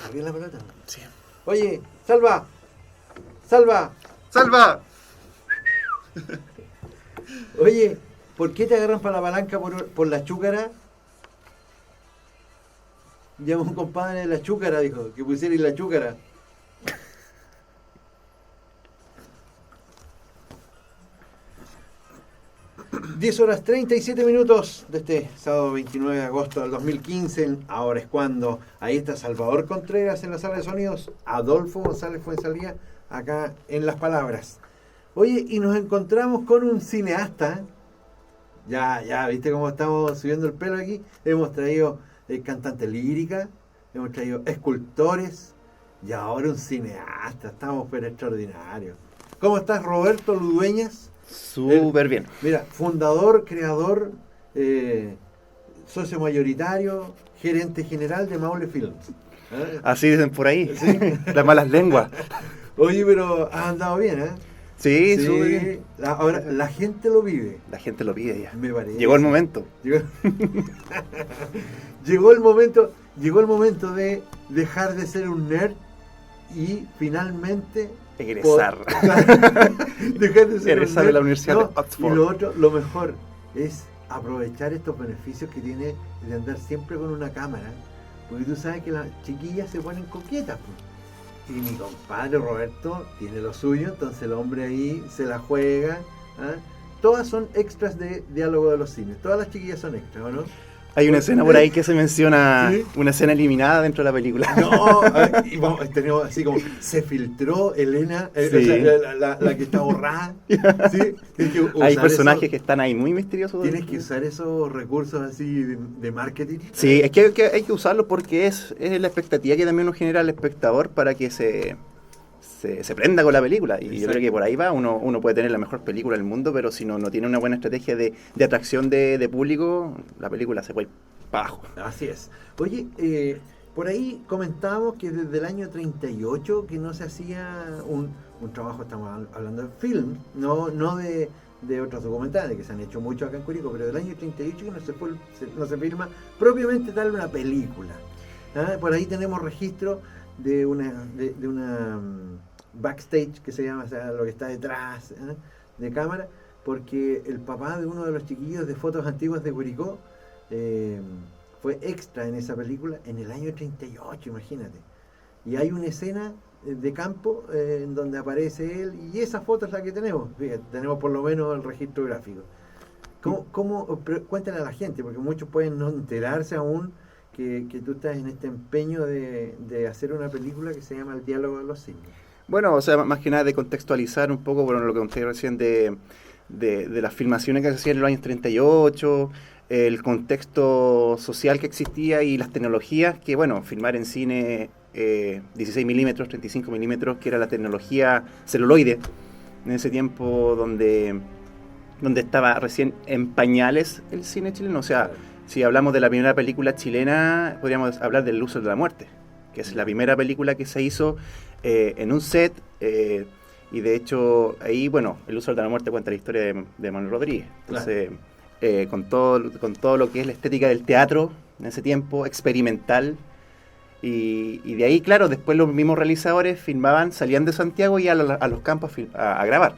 Arriba la pelota. Sí. Oye, Salva. Salva. ¡Salva! Oye, ¿por qué te agarran para la palanca por la chúcara? Llama un compadre de la chúcara, dijo, que pusiera la chúcara. (10:37) de este sábado 29 de agosto del 2015. Ahora es cuando. Ahí está Salvador Contreras en la sala de sonidos. Adolfo González Fuenzalía acá en Las Palabras. Oye, y nos encontramos con un cineasta. Ya, ¿viste cómo estamos subiendo el pelo aquí? Hemos traído cantantes líricas, hemos traído escultores y ahora un cineasta. Estamos pero extraordinarios. ¿Cómo estás, Roberto Ludueñas? Súper bien. Mira, fundador, creador, socio mayoritario, gerente general de Maule Films. Así dicen por ahí. ¿Sí? Las malas lenguas. Oye, pero has andado bien, ¿eh? Sí, súper bien. Ahora, la gente lo vive. La gente lo pide ya. Me parece. Llegó el momento. Llegó el momento de dejar de ser un nerd y finalmente egresar. Dejar de ser egresar de la Universidad de Oxford. Y lo otro, lo mejor, es aprovechar estos beneficios que tiene de andar siempre con una cámara. Porque tú sabes que las chiquillas se ponen coquetas, pues. Y mi compadre Roberto tiene lo suyo, entonces el hombre ahí se la juega. ¿Ah? Todas son extras de Diálogo de los Cines. Todas las chiquillas son extras, ¿o no? Hay una escena por ahí que se menciona, ¿sí? Una escena eliminada dentro de la película. No, y vamos, tenemos así como, se filtró Elena, sí. O sea, la que está borrada. ¿Sí? Hay personajes que están ahí muy misteriosos. Tienes que usar esos recursos así de marketing. Sí, es que hay que usarlos porque es la expectativa que también nos genera el espectador para que se prenda con la película. Y exacto. Yo creo que por ahí va, uno puede tener la mejor película del mundo, pero si no tiene una buena estrategia de atracción de público, la película se puede ir para abajo. Así es. Oye, por ahí comentábamos que desde el año 38 que no se hacía un trabajo, estamos hablando de film, no de otros documentales que se han hecho mucho acá en Curicó, pero del año 38 que no se filma propiamente tal una película. ¿Ah? Por ahí tenemos registro de una backstage que se llama, o sea, lo que está detrás de cámara, porque el papá de uno de los chiquillos de fotos antiguas de Curicó fue extra en esa película en el año 38, imagínate. Y hay una escena de campo en donde aparece él, y esa foto es la que tenemos. Fíjate, tenemos por lo menos el registro gráfico. Cuéntale a la gente, porque muchos pueden no enterarse aún que tú estás en este empeño de hacer una película que se llama El Diálogo de los Cines. Bueno, o sea, más que nada de contextualizar un poco, bueno, lo que conté recién de las filmaciones que se hacían en los años 38, el contexto social que existía y las tecnologías que, bueno, filmar en cine 16 milímetros, 35 milímetros, que era la tecnología celuloide, en ese tiempo donde estaba recién en pañales el cine chileno. O sea, si hablamos de la primera película chilena, podríamos hablar del Luzos de la Muerte, que es la primera película que se hizo en un set, y de hecho ahí, bueno, El Luzos de la Muerte cuenta la historia de Manuel Rodríguez. Entonces, con todo lo que es la estética del teatro en ese tiempo, experimental, y de ahí, claro, después los mismos realizadores filmaban, salían de Santiago y a los campos a grabar.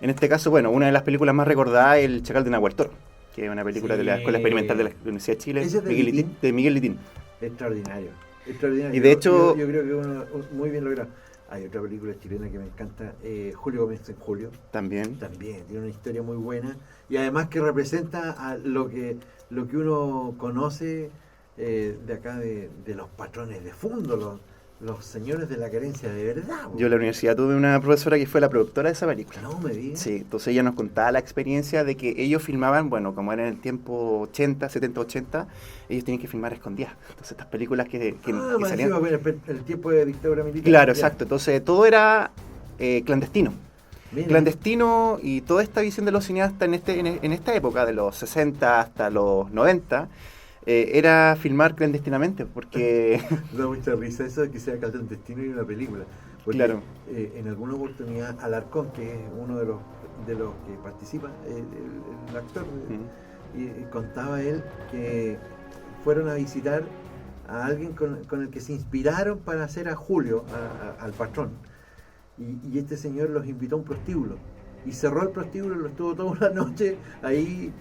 En este caso, bueno, una de las películas más recordadas es El Chacal de Nahuel Toro, que es una película de la Escuela Experimental de la Universidad de Chile, de Miguel Litín. Extraordinario. Y de hecho, yo creo que uno muy bien logrado. Hay otra película chilena que me encanta, Julio Gómez en Julio. También tiene una historia muy buena y además que representa a lo que uno conoce de acá de los patrones de fondo, los señores de la querencia de verdad. Yo en la universidad tuve una profesora que fue la productora de esa película. No me digas. Sí, entonces ella nos contaba la experiencia de que ellos filmaban, bueno, como era en el tiempo 70, 80, ellos tenían que filmar escondidas. Entonces estas películas que salían... el tiempo de dictadura militar. Claro, exacto. Entonces todo era clandestino. Mira. Clandestino, y toda esta visión de los cineastas en esta época, de los 60 hasta los 90, era filmar clandestinamente, porque... Da mucha risa eso de que sea clandestino y una película. Porque, claro. En alguna oportunidad Alarcón, que es uno de los que participa, el actor, y contaba él que fueron a visitar a alguien con el que se inspiraron para hacer a Julio, al patrón. Y este señor los invitó a un prostíbulo. Y cerró el prostíbulo, lo estuvo toda una noche ahí.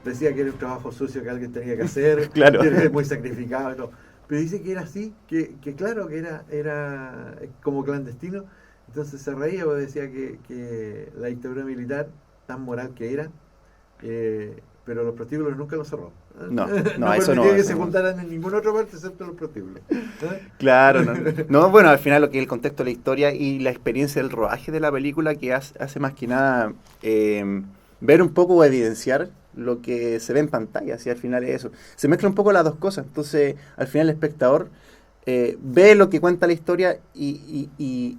Decía que era un trabajo sucio que alguien tenía que hacer, Claro. que era muy sacrificado. ¿No? Pero dice que era así, que claro, que era como clandestino. Entonces se reía, porque decía que la dictadura militar, tan moral que era, pero los prostíbulos nunca los cerró. No, No eso no. permitía que Eso se no. juntaran en ninguna otra parte excepto los prostíbulos. Claro, no. No, bueno, al final lo que es el contexto de la historia y la experiencia del rodaje de la película que hace más que nada ver un poco o evidenciar lo que se ve en pantalla, si al final es eso. Se mezclan un poco las dos cosas, entonces al final el espectador ve lo que cuenta la historia y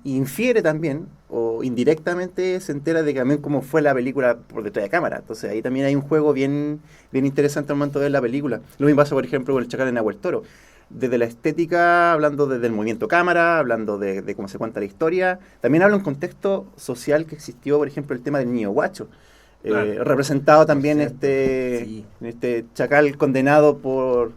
infiere también, o indirectamente se entera de que también cómo fue la película por detrás de cámara. Entonces ahí también hay un juego bien interesante al momento de ver la película. Lo mismo pasa, por ejemplo, con el Chacal de Nahuel Toro. Desde la estética, hablando desde el movimiento cámara, hablando de cómo se cuenta la historia, también habla un contexto social que existió, por ejemplo, el tema del niño guacho. Claro. Representado también Cierto. Sí. este chacal condenado por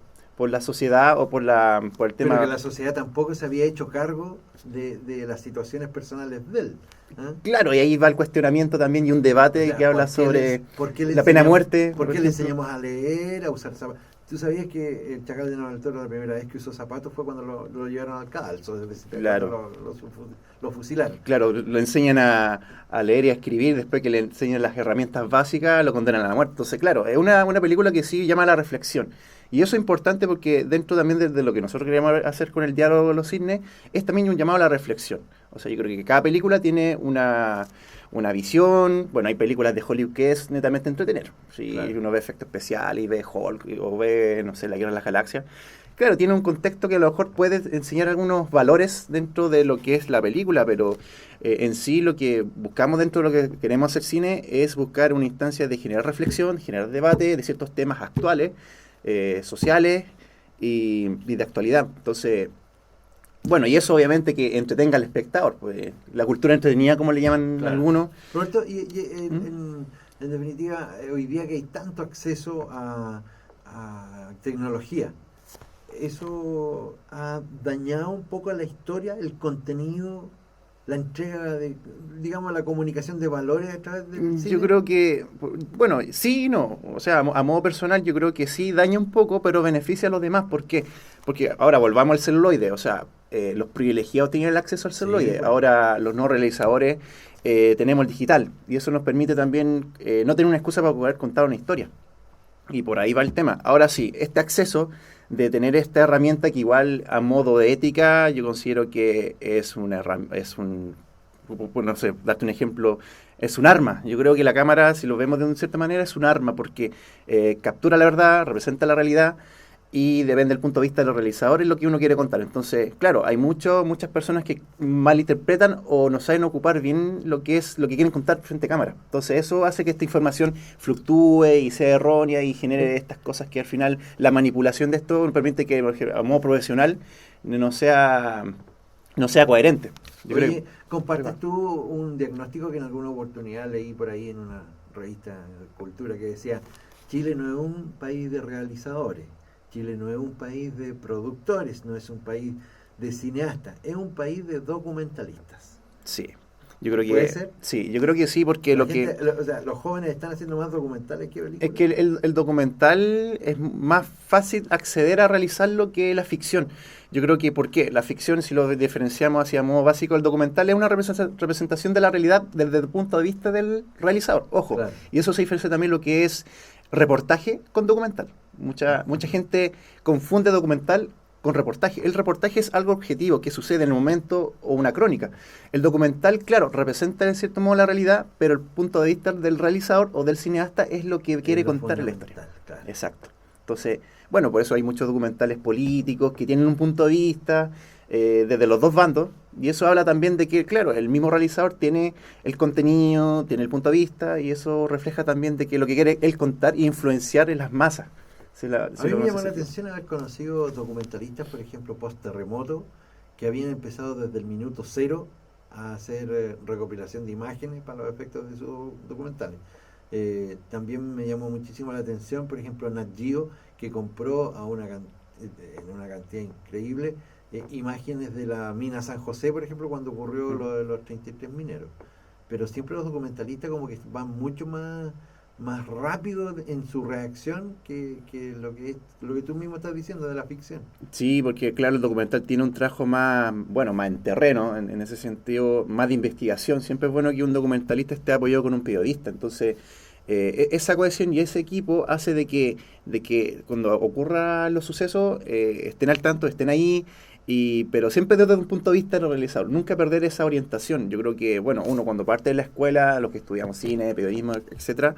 la sociedad o por el tema. Pero que la sociedad tampoco se había hecho cargo de las situaciones personales de él. ¿Ah? Claro, y ahí va el cuestionamiento también y un debate O sea, que habla ¿por qué sobre por qué le la pena de enseñamos- muerte. ¿Por qué ejemplo. le enseñamos a leer, a usar zapatos? ¿Tú sabías que el Chacal de Nahuel Toro la primera vez que usó zapatos fue cuando lo llevaron al cadalso? Es decir, Claro. cuando lo fusilaron. Claro, lo enseñan a leer y a escribir, después que le enseñan las herramientas básicas, lo condenan a la muerte. Entonces, claro, es una película que sí llama a la reflexión. Y eso es importante porque dentro también de lo que nosotros queríamos hacer con el diálogo de los cisnes, es también un llamado a la reflexión. O sea, yo creo que cada película tiene una visión. Bueno, hay películas de Hollywood que es netamente entretener. Si Claro. uno ve efectos especiales y ve Hulk o ve, no sé, La Guerra de las Galaxias. Claro, tiene un contexto que a lo mejor puede enseñar algunos valores dentro de lo que es la película, pero en sí lo que buscamos dentro de lo que queremos hacer cine es buscar una instancia de generar reflexión, generar debate de ciertos temas actuales, sociales y de actualidad. Entonces, bueno, y eso obviamente que entretenga al espectador, pues la cultura entretenida, como le llaman Claro. algunos. Roberto, ¿Mm? en definitiva, hoy día que hay tanto acceso a tecnología, ¿eso ha dañado un poco la historia, el contenido, la entrega de, digamos, la comunicación de valores a través del cine? Yo creo que, bueno, sí y no. O sea, a modo personal yo creo que sí daña un poco, pero beneficia a los demás. ¿Por qué? Porque ahora volvamos al celuloide. O sea, los privilegiados tienen el acceso al celuloide. pues. Ahora los no realizadores tenemos el digital. Y eso nos permite también no tener una excusa para poder contar una historia. Y por ahí va el tema. Ahora sí, este acceso de tener esta herramienta que igual a modo de ética yo considero que es no sé, darte un ejemplo, es un arma. Yo creo que la cámara, si lo vemos de una cierta manera, es un arma porque captura la verdad, representa la realidad y depende del punto de vista de los realizadores lo que uno quiere contar. Entonces, claro, hay muchas personas que malinterpretan o no saben ocupar bien lo que quieren contar frente a cámara. Entonces, eso hace que esta información fluctúe y sea errónea y genere estas cosas que al final la manipulación de esto nos permite que a modo profesional no sea coherente. Yo creo Oye, que- ¿compartes tú un diagnóstico que en alguna oportunidad leí por ahí en una revista de cultura que decía: Chile no es un país de realizadores, Chile no es un país de productores, no es un país de cineastas, es un país de documentalistas? Sí, yo creo que ¿Puede ser? sí, yo creo que sí, porque O sea, los jóvenes están haciendo más documentales que películas. es que el documental es más fácil acceder a realizarlo que la ficción. Yo creo que, ¿por qué? La ficción, si lo diferenciamos hacia modo básico, el documental es una representación de la realidad desde el punto de vista del realizador. Ojo, Claro. y eso se diferencia también lo que es reportaje con documental. Mucha gente confunde documental con reportaje. El reportaje es algo objetivo que sucede en el momento o una crónica. El documental, claro, representa en cierto modo la realidad, pero el punto de vista del realizador o del cineasta es lo que quiere Es lo contar en la historia. fundamental, claro. Exacto. Entonces, bueno, por eso hay muchos documentales políticos que tienen un punto de vista desde los dos bandos, y eso habla también de que, claro, el mismo realizador tiene el contenido, tiene el punto de vista, y eso refleja también de que lo que quiere él contar e influenciar en las masas. A mí me llamó la atención haber conocido documentalistas, por ejemplo, post-terremoto, que habían empezado desde el minuto cero a hacer recopilación de imágenes para los efectos de sus documentales. También me llamó muchísimo la atención, por ejemplo, Nat Geo, que compró a una en una cantidad increíble, imágenes de la mina San José, por ejemplo, cuando ocurrió lo de los 33 mineros. Pero siempre los documentalistas como que van mucho más rápido en su reacción que lo que tú mismo estás diciendo de la ficción. Sí, porque claro, el documental tiene un trabajo más, bueno, más en terreno, en ese sentido, más de investigación. Siempre es bueno que un documentalista esté apoyado con un periodista. Entonces, esa cohesión y ese equipo hace de que cuando ocurran los sucesos estén al tanto, estén ahí, pero siempre desde un punto de vista del realizador. Nunca perder esa orientación. Yo creo que, bueno, uno cuando parte de la escuela, los que estudiamos cine, periodismo, etcétera,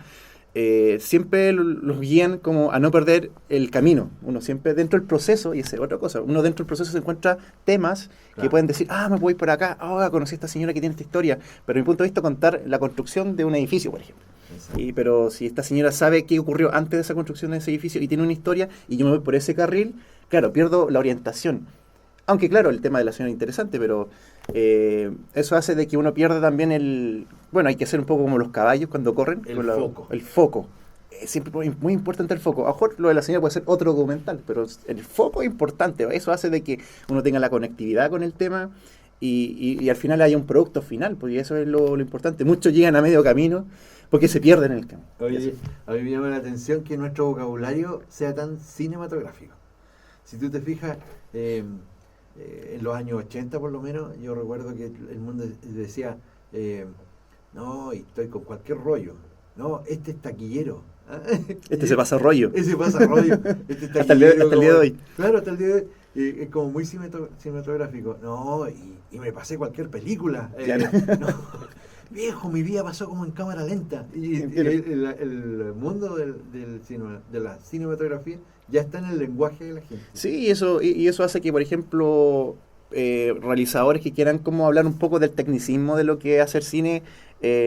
siempre los guían como a no perder el camino. Uno siempre dentro del proceso, y esa es otra cosa, uno dentro del proceso se encuentra temas que pueden decir, me voy por acá, conocí a esta señora que tiene esta historia, pero desde mi punto de vista contar la construcción de un edificio, por ejemplo. Pero si esta señora sabe qué ocurrió antes de esa construcción de ese edificio y tiene una historia y yo me voy por ese carril, claro, pierdo la orientación. Aunque claro, el tema de la señora es interesante, pero eso hace de que uno pierda también bueno, hay que hacer un poco como los caballos cuando corren. Foco. El foco. Es siempre muy importante el foco. A lo mejor lo de la señora puede ser otro documental, pero el foco es importante. Eso hace de que uno tenga la conectividad con el tema y al final haya un producto final, porque eso es lo importante. Muchos llegan a medio camino porque se pierden en el camino. Oye, a mí me llama la atención que nuestro vocabulario sea tan cinematográfico. Si tú te fijas, en los años 80 por lo menos, yo recuerdo que el mundo decía, no, y estoy con cualquier rollo. No, este es taquillero. Este se pasa rollo. Ese pasa rollo. Este es hasta el día de hoy. Claro, hasta el día de hoy. Es como muy cinematográfico. No, y me pasé cualquier película. Claro. No, viejo, mi vida pasó como en cámara lenta. Y el mundo de la cinematografía ya está en el lenguaje de la gente. Sí, y eso hace que, por ejemplo, realizadores que quieran como hablar un poco del tecnicismo de lo que es hacer cine,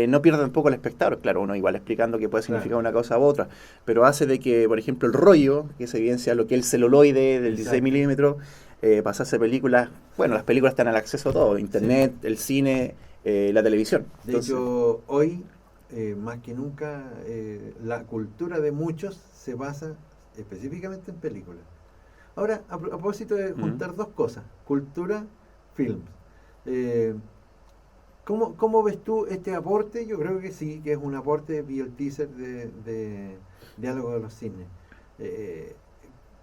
no pierdan un poco al espectador. Claro, uno igual explicando que puede significar una cosa u otra, pero hace de que, por ejemplo, el rollo, que se evidencia lo que es el celuloide del 16 milímetros, pasarse películas, bueno, las películas están al acceso a todo, internet, el cine, la televisión. De hecho, hoy, más que nunca, la cultura de muchos se basa específicamente en películas. Ahora, a propósito de juntar dos cosas, cultura, films. ¿Cómo ves tú este aporte? Yo creo que sí, que es un aporte, vi el teaser de Diálogo de los Cines.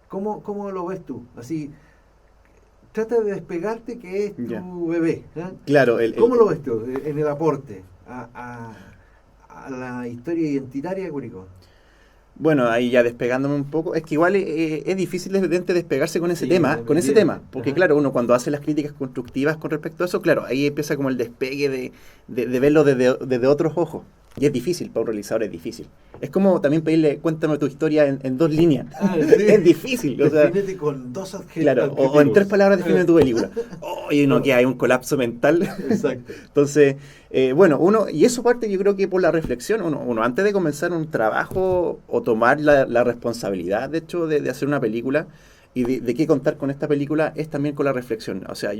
¿Cómo lo ves tú? Así, trata de despegarte que es tu bebé. Claro. ¿Cómo lo ves tú en el aporte a la historia identitaria de Curicó? Bueno, ahí ya despegándome un poco, es que igual es difícil de despegarse con ese tema, porque claro, uno cuando hace las críticas constructivas con respecto a eso, claro, ahí empieza como el despegue de verlo desde otros ojos. Y es difícil, para un realizador es difícil. Es como también pedirle, cuéntame tu historia en 2 líneas. Sí. Es difícil. Defínete con 2 adjetivos. Claro, o en 3 palabras define tu película. Y no, que hay un colapso mental. Exacto. Entonces, y eso parte yo creo que por la reflexión, uno antes de comenzar un trabajo o tomar la responsabilidad, de hecho, de hacer una película y de qué contar con esta película, es también con la reflexión. O sea,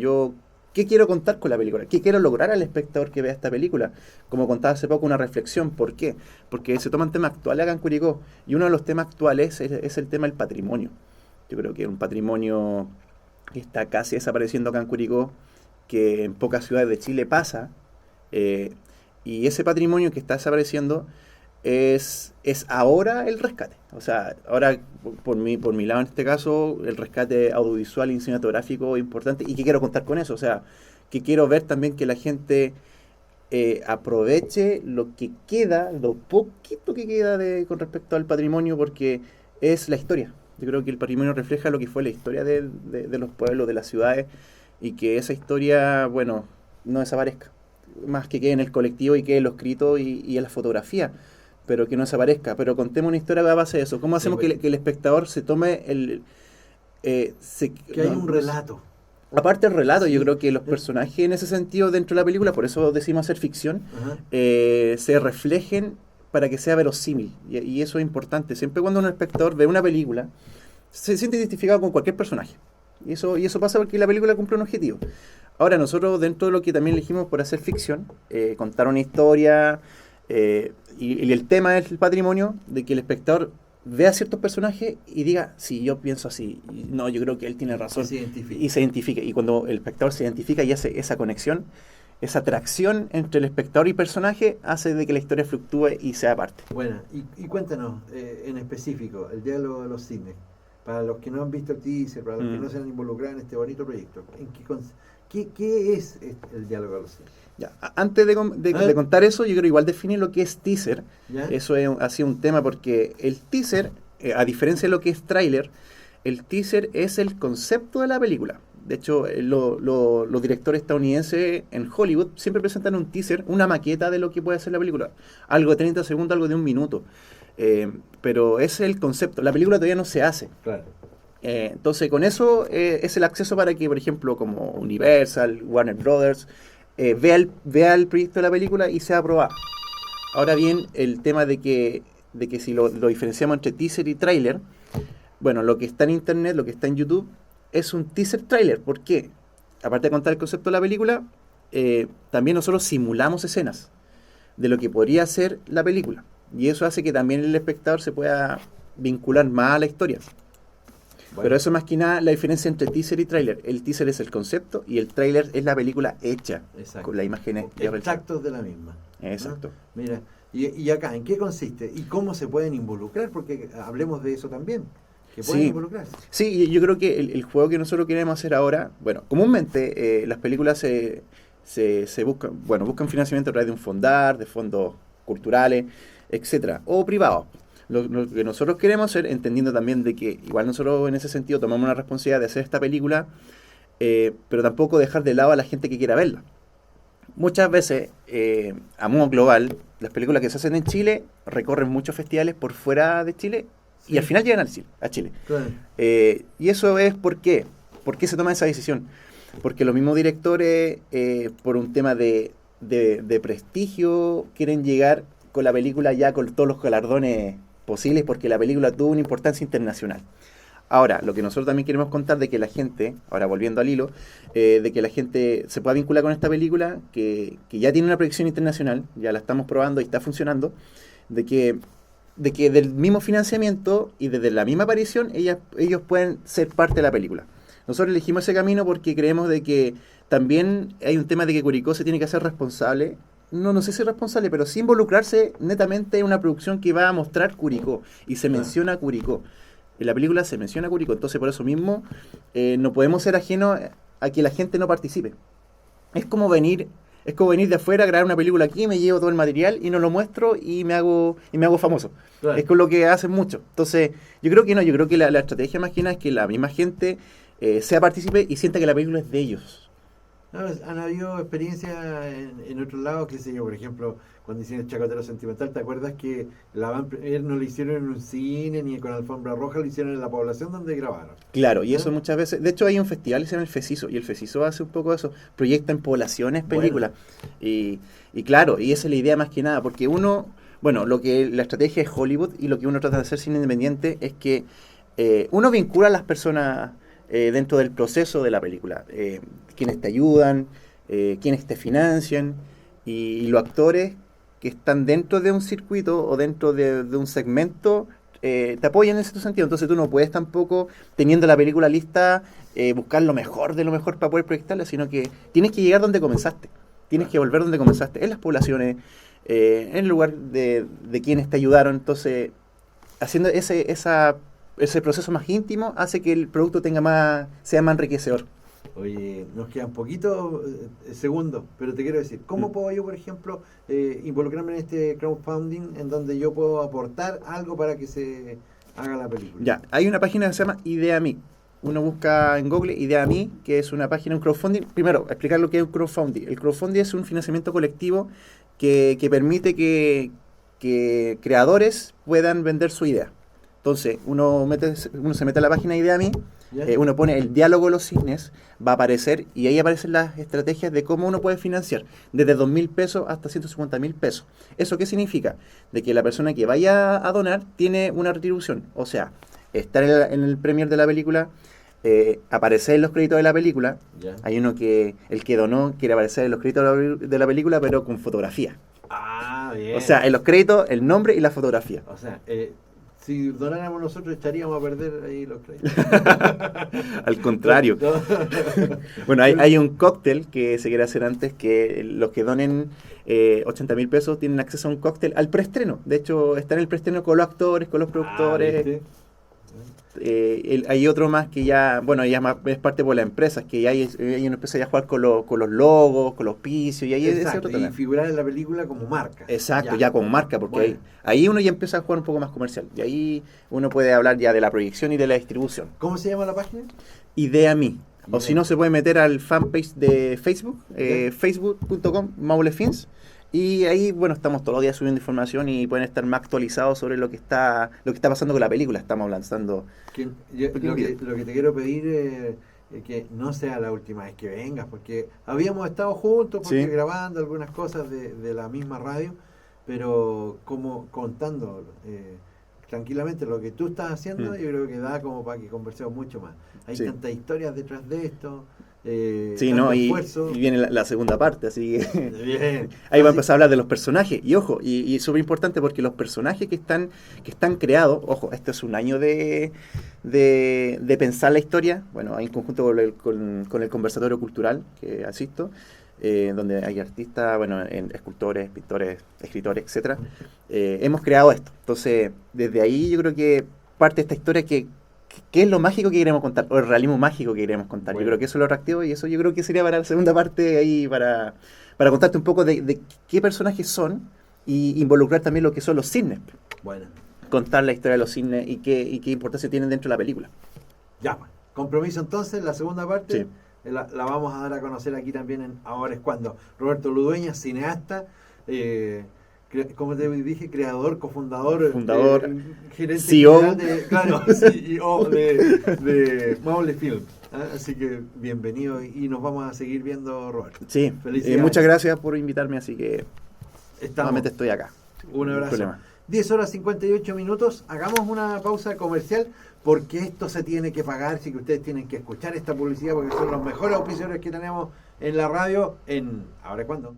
¿qué quiero contar con la película? ¿Qué quiero lograr al espectador que vea esta película? Como contaba hace poco, una reflexión. ¿Por qué? Porque se toman temas actuales acá en Curicó. Y uno de los temas actuales es el tema del patrimonio. Yo creo que es un patrimonio que está casi desapareciendo acá en Curicó, que en pocas ciudades de Chile pasa. Y ese patrimonio que está desapareciendo es ahora el rescate. O sea, ahora por mi lado en este caso, el rescate audiovisual y cinematográfico es importante. ¿Y qué quiero contar con eso? O sea, que quiero ver también que la gente aproveche lo que queda, lo poquito que queda con respecto al patrimonio, porque es la historia. Yo creo que el patrimonio refleja lo que fue la historia de los pueblos, de las ciudades, y que esa historia, bueno, no desaparezca. Más que quede en el colectivo y quede en lo escrito y en la fotografía, pero que no desaparezca. Pero contemos una historia a base de eso. ¿Cómo hacemos que el espectador se tome que hay un relato? Aparte del relato, yo creo que los personajes en ese sentido dentro de la película, por eso decimos hacer ficción, se reflejen para que sea verosímil. Y eso es importante. Siempre cuando un espectador ve una película, se siente identificado con cualquier personaje. Y eso pasa porque la película cumple un objetivo. Ahora, nosotros dentro de lo que también elegimos por hacer ficción, contar una historia, y el tema es el patrimonio, de que el espectador vea ciertos personajes y diga, sí, yo pienso así, y no, yo creo que él tiene razón, y se identifica. Y cuando el espectador se identifica y hace esa conexión, esa atracción entre el espectador y personaje hace de que la historia fluctúe y sea parte. Bueno, y cuéntanos en específico el diálogo de los cines. Para los que no han visto el teaser, para los que no se han involucrado en este bonito proyecto, ¿qué es el diálogo de los cines? Ya, antes de contar eso, yo quiero igual definir lo que es teaser. ¿Ya? Eso ha sido un tema porque el teaser, a diferencia de lo que es tráiler, el teaser es el concepto de la película. De hecho, los directores estadounidenses en Hollywood siempre presentan un teaser, una maqueta de lo que puede ser la película. Algo de 30 segundos, algo de 1 minuto. Pero ese es el concepto. La película todavía no se hace. Claro. Entonces, con eso es el acceso para que, por ejemplo, como Universal, Warner Brothers, vea el proyecto de la película y sea aprobado. Ahora bien, el tema de que si lo diferenciamos entre teaser y tráiler, bueno, lo que está en internet, lo que está en YouTube, es un teaser trailer. ¿Por qué? Aparte de contar el concepto de la película, también nosotros simulamos escenas de lo que podría ser la película. Y eso hace que también el espectador se pueda vincular más a la historia. Bueno. Pero eso más que nada la diferencia entre teaser y tráiler. El teaser es el concepto y el tráiler es la película hecha. Exacto. Con las imágenes extractos de la misma. Exacto. ¿No? Mira, y acá, ¿en qué consiste? ¿Y cómo se pueden involucrar? Porque hablemos de eso también. Que pueden involucrarse. Sí, yo creo que el juego que nosotros queremos hacer ahora, bueno, comúnmente las películas se buscan financiamiento a través de un fondar, de fondos culturales, etcétera, o privados. Lo que nosotros queremos hacer, entendiendo también de que igual nosotros en ese sentido tomamos una responsabilidad de hacer esta película, pero tampoco dejar de lado a la gente que quiera verla. Muchas veces, a modo global, las películas que se hacen en Chile recorren muchos festivales por fuera de Chile y al final llegan a Chile. Claro. Y eso es ¿por qué? ¿Por qué se toma esa decisión? Porque los mismos directores, por un tema de prestigio, quieren llegar con la película ya con todos los galardones posibles porque la película tuvo una importancia internacional. Ahora, lo que nosotros también queremos contar de que la gente, ahora volviendo al hilo, de que la gente se pueda vincular con esta película, que ya tiene una proyección internacional, ya la estamos probando y está funcionando, de que del mismo financiamiento y desde la misma aparición ellos pueden ser parte de la película. Nosotros elegimos ese camino porque creemos de que también hay un tema de que Curicó se tiene que hacer responsable, no sé si responsable, pero sí involucrarse netamente en una producción que va a mostrar Curicó, y se menciona Curicó. En la película se menciona Curicó, entonces por eso mismo no podemos ser ajenos a que la gente no participe. Es como venir de afuera a grabar una película aquí, me llevo todo el material y no lo muestro y me hago famoso. Claro. Es con lo que hacen mucho. Entonces, yo creo que la estrategia más que nada es que la misma gente sea partícipe y sienta que la película es de ellos. No, han habido experiencias en otros lados, qué sé yo, por ejemplo, cuando hicieron el Chacotero Sentimental, ¿te acuerdas que la van no lo hicieron en un cine ni con alfombra roja, lo hicieron en la población donde grabaron? Claro, y eso muchas veces, de hecho hay un festival que se llama el FECISO, y el FECISO hace un poco eso, proyecta en poblaciones películas. Bueno. Y claro, y esa es la idea más que nada, porque la estrategia de Hollywood y lo que uno trata de hacer cine independiente es que uno vincula a las personas dentro del proceso de la película, quienes te ayudan, quienes te financian, y los actores que están dentro de un circuito o dentro de un segmento te apoyan en ese sentido. Entonces tú no puedes tampoco, teniendo la película lista, buscar lo mejor de lo mejor para poder proyectarla, sino que tienes que llegar donde comenzaste, tienes que volver donde comenzaste, en las poblaciones, en el lugar de quienes te ayudaron. Entonces, haciendo ese proceso más íntimo hace que el producto sea más enriquecedor. Oye, nos quedan poquitos segundos, pero te quiero decir, ¿cómo puedo yo, por ejemplo, involucrarme en este crowdfunding en donde yo puedo aportar algo para que se haga la película? Ya, hay una página que se llama IdeaMe. Uno busca en Google IdeaMe, que es una página, un crowdfunding. Primero, explicar lo que es un crowdfunding. El crowdfunding es un financiamiento colectivo que permite que creadores puedan vender su idea. Entonces, uno se mete a la página IdeaMe, uno pone el diálogo de los cisnes, va a aparecer, y ahí aparecen las estrategias de cómo uno puede financiar, desde 2.000 pesos hasta 150.000 pesos. ¿Eso qué significa? De que la persona que vaya a donar tiene una retribución, o sea, estar en el premier de la película, aparecer en los créditos de la película. Hay uno que el que donó quiere aparecer en los créditos de la película, pero con fotografía. Ah, bien. O sea, en los créditos, el nombre y la fotografía. O sea, Si donáramos nosotros echaríamos a perder ahí los créditos. Al contrario. Bueno, hay un cóctel que se quiere hacer antes, que los que donen 80.000 pesos tienen acceso a un cóctel al preestreno. De hecho, está en el preestreno con los actores, con los productores. ¿viste? Hay otro más que ya, bueno, ya es parte por las empresas, que ya hay una empresa ya a jugar con los logos, con los auspicios, y ahí ese Exacto, otro y también. figurar en la película como marca. Exacto, ya con marca, porque Bueno. ahí uno ya empieza a jugar un poco más comercial. Y ahí uno puede hablar ya de la proyección y de la distribución. ¿Cómo se llama la página? Idea Me. O Idea si no, Me. se puede meter al fanpage de Facebook, facebook.com/maulefilms. Y ahí, bueno, estamos todos los días subiendo información y pueden estar más actualizados sobre lo que está pasando con la película. Estamos lanzando. Lo que te quiero pedir es que no sea la última vez que vengas, porque habíamos estado juntos, porque Sí. grabando algunas cosas de la misma radio, pero como contando tranquilamente lo que tú estás haciendo, yo creo que da como para que conversemos mucho más. Hay Sí. tantas historias detrás de esto, Sí, tanto ¿no? Y esfuerzo. viene la segunda parte, así que Bien. ahí va a Así- empezar a hablar de los personajes. Y ojo, y es súper importante porque los personajes que están creados, ojo, este es un año de pensar la historia, bueno, en conjunto con el conversatorio cultural que asisto, donde hay artistas, bueno, escultores, pintores, escritores, etcétera. Hemos creado esto. Entonces, desde ahí yo creo que parte esta historia que ¿qué es lo mágico que queremos contar? O el realismo mágico que queremos contar. Bueno. Yo creo que eso es lo atractivo y eso yo creo que sería para la segunda parte ahí para contarte un poco de qué personajes son y involucrar también lo que son los cisnes. Bueno, Contar la historia de los cisnes y qué importancia tienen dentro de la película. ya, pues. Compromiso entonces, la segunda parte. Sí. La vamos a dar a conocer aquí también en Ahora es Cuando. Roberto Ludueña, cineasta, como te dije, creador, cofundador, Fundador, gerente CEO. general CEO de Maule Film. Así que bienvenido y nos vamos a seguir viendo, Roberto. Sí, Felicidades. muchas gracias por invitarme, así que Estamos. nuevamente estoy acá. Un No hay abrazo. problema. 10 horas 58 minutos. Hagamos una pausa comercial porque esto se tiene que pagar. Así que ustedes tienen que escuchar esta publicidad porque son los mejores auspiciadores que tenemos en la radio en Ahora es Cuando.